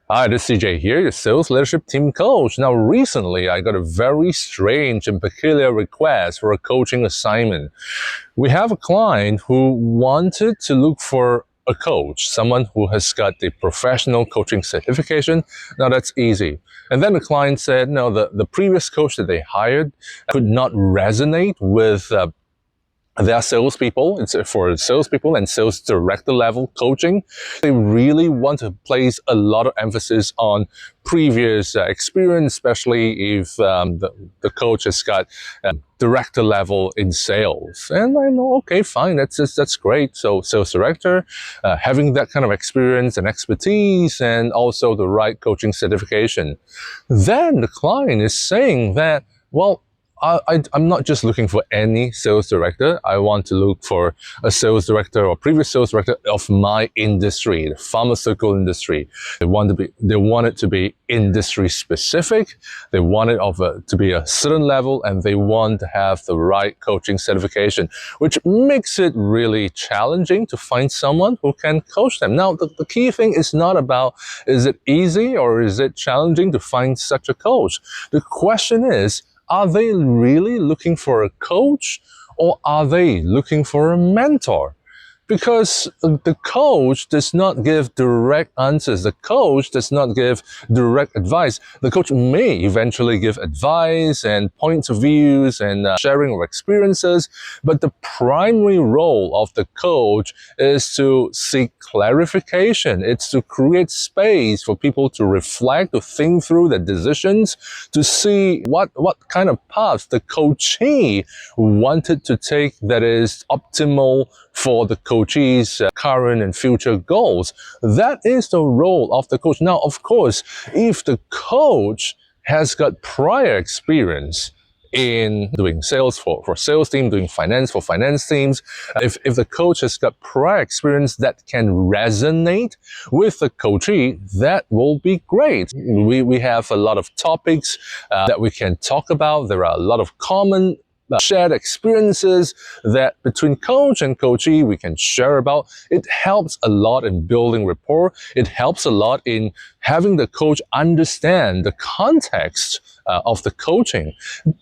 Hi, this is CJ here, your sales leadership team coach. Now, recently I got a very strange and peculiar request for a coaching assignment. We have a client who wanted to look for a coach, someone who has got the professional coaching certification. Now, that's easy. And then the client said, no, the previous coach that they hired could not resonate with their salespeople. It's for salespeople and sales director level coaching. They really want to place a lot of emphasis on previous experience, especially if the coach has got director level in sales. And I know, okay, fine, that's great. So sales director, having that kind of experience and expertise, and also the right coaching certification. Then the client is saying that, well, I'm not just looking for any sales director. I want to look for a sales director or previous sales director of my industry, the pharmaceutical industry. They want it to be industry specific. They want it to be a certain level, and they want to have the right coaching certification, which makes it really challenging to find someone who can coach them. Now, the key thing is not about, is it easy or is it challenging to find such a coach? The question is, are they really looking for a coach, or are they looking for a mentor? Because the coach does not give direct answers. The coach does not give direct advice. The coach may eventually give advice and points of views and sharing of experiences, but the primary role of the coach is to seek clarification. It's to create space for people to reflect, to think through their decisions, to see what kind of path the coachee wanted to take that is optimal for the coachee's current and future goals. That is the role of the coach. Now, of course, if the coach has got prior experience in doing sales for sales team, doing finance for finance teams, if the coach has got prior experience that can resonate with the coachee, that will be great. We have a lot of topics that we can talk about. There are a lot of common shared experiences that between coach and coachee we can share about. It helps a lot in building rapport. It helps a lot in having the coach understand the context of the coaching.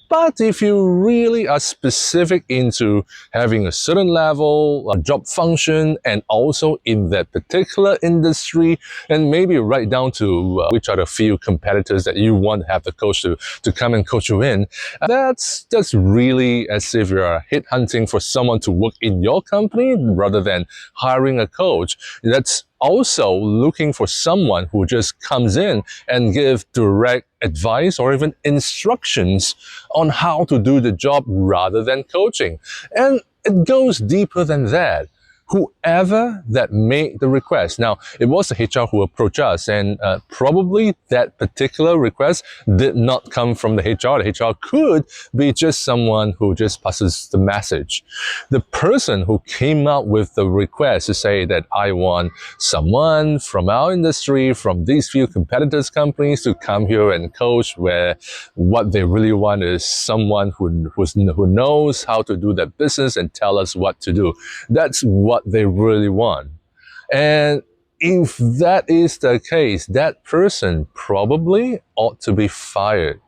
But if you really are specific into having a certain level, a job function, and also in that particular industry, and maybe right down to which are the few competitors that you want to have the coach to come and coach you in, that's really as if you're headhunting for someone to work in your company rather than hiring a coach. That's also looking for someone who just comes in and give direct advice or even instructions on how to do the job rather than coaching. And it goes deeper than that. Whoever that made the request. Now, it was the HR who approached us, and probably that particular request did not come from the HR. The HR could be just someone who just passes the message. The person who came out with the request to say that I want someone from our industry, from these few competitors companies to come here and coach, where what they really want is someone who knows how to do their business and tell us what to do. That's what they really want. And if that is the case, that person probably ought to be fired.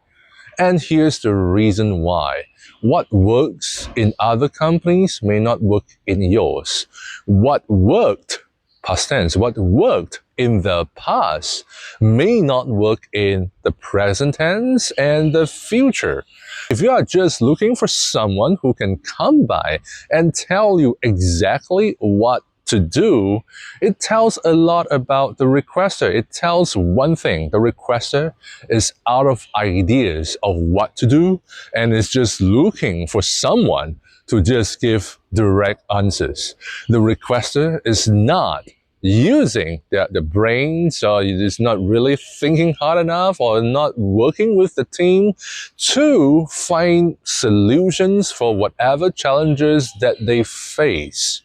And here's the reason why. What works in other companies may not work in yours. What worked, past tense, what worked in the past may not work in the present tense and the future. If you are just looking for someone who can come by and tell you exactly what to do, it tells a lot about the requester. It tells one thing: the requester is out of ideas of what to do and is just looking for someone to just give direct answers. The requester is not using the brains, or is not really thinking hard enough, or not working with the team to find solutions for whatever challenges that they face.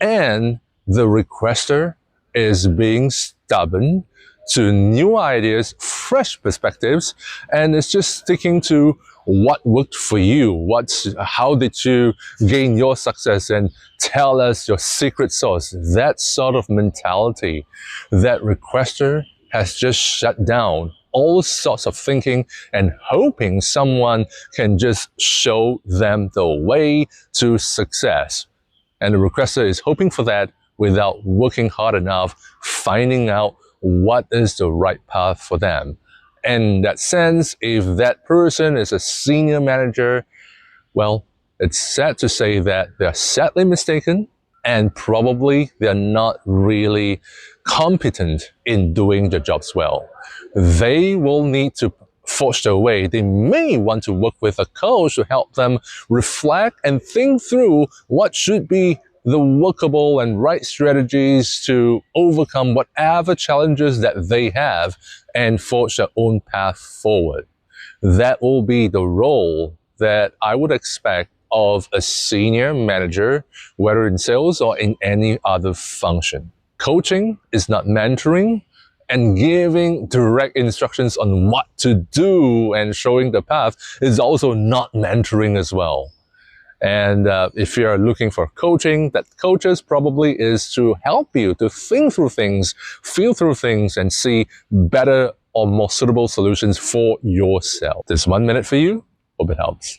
And the requester is being stubborn to new ideas, fresh perspectives, and it's just sticking to what worked for you, how did you gain your success, and tell us your secret sauce. That sort of mentality, that requester has just shut down all sorts of thinking and hoping someone can just show them the way to success. And the requester is hoping for that without working hard enough, finding out what is the right path for them. In that sense, if that person is a senior manager, well, it's sad to say that they're sadly mistaken and probably they're not really competent in doing the jobs well. They will need to forge their way. They may want to work with a coach to help them reflect and think through what should be the workable and right strategies to overcome whatever challenges that they have and forge their own path forward. That will be the role that I would expect of a senior manager, whether in sales or in any other function. Coaching is not mentoring, and giving direct instructions on what to do and showing the path is also not mentoring as well. And if you're looking for coaching, that coaches probably is to help you to think through things, feel through things, and see better or more suitable solutions for yourself. This 1 minute for you. Hope it helps.